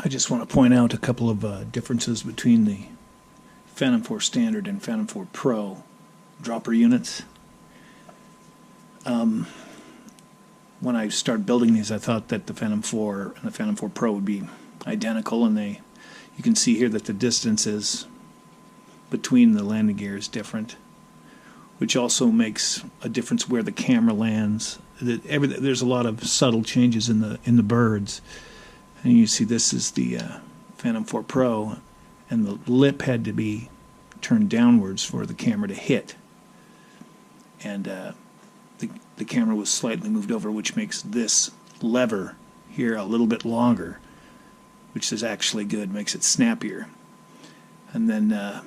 I just want to point out a couple of differences between the Phantom 4 Standard and Phantom 4 Pro dropper units. When I started building these, I thought that the Phantom 4 and the Phantom 4 Pro would be identical, and you can see here that the distances between the landing gear is different, which also makes a difference where the camera lands. There's a lot of subtle changes in the birds, and you see this is the Phantom 4 Pro, and the lip had to be turned downwards for the camera to hit, and the camera was slightly moved over, which makes this lever here a little bit longer, which is actually good, makes it snappier. And then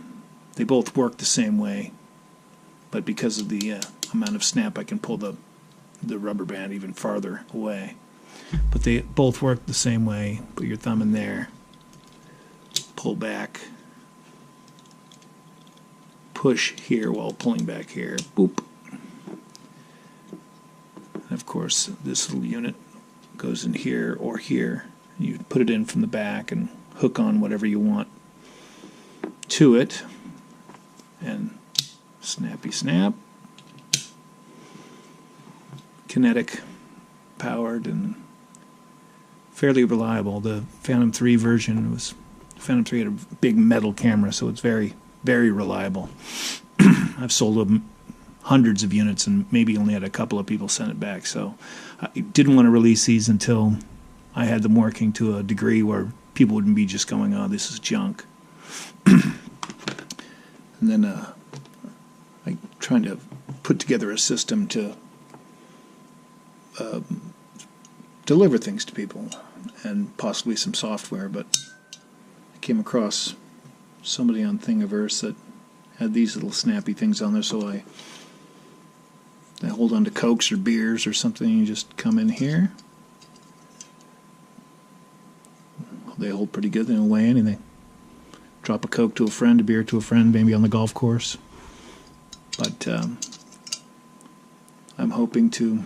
they both work the same way, but because of the amount of snap, I can pull the rubber band even farther away. But they both work the same way. Put your thumb in there, pull back, push here while pulling back here, boop. And of course, this little unit goes in here or here. You put it in from the back and hook on whatever you want to it, and snappy snap. Kinetic powered and fairly reliable. The Phantom 3 version Phantom 3 had a big metal camera, so it's very, very reliable. I've sold them hundreds of units and maybe only had a couple of people send it back, so I didn't want to release these until I had them working to a degree where people wouldn't be just going, oh, this is junk. And then I'm trying to put together a system to deliver things to people, and possibly some software, but I came across somebody on Thingiverse that had these little snappy things on there, so I hold on to Cokes or beers or something. You just come in here. They hold pretty good. They don't weigh anything. Drop a Coke to a friend, a beer to a friend, maybe on the golf course. But I'm hoping to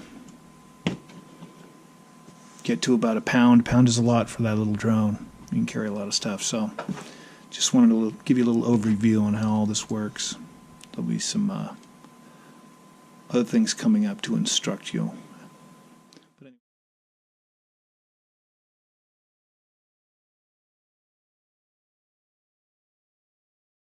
get to about a pound. A pound is a lot for that little drone. You can carry a lot of stuff. So just wanted to give you a little overview on how all this works. There'll be some other things coming up to instruct you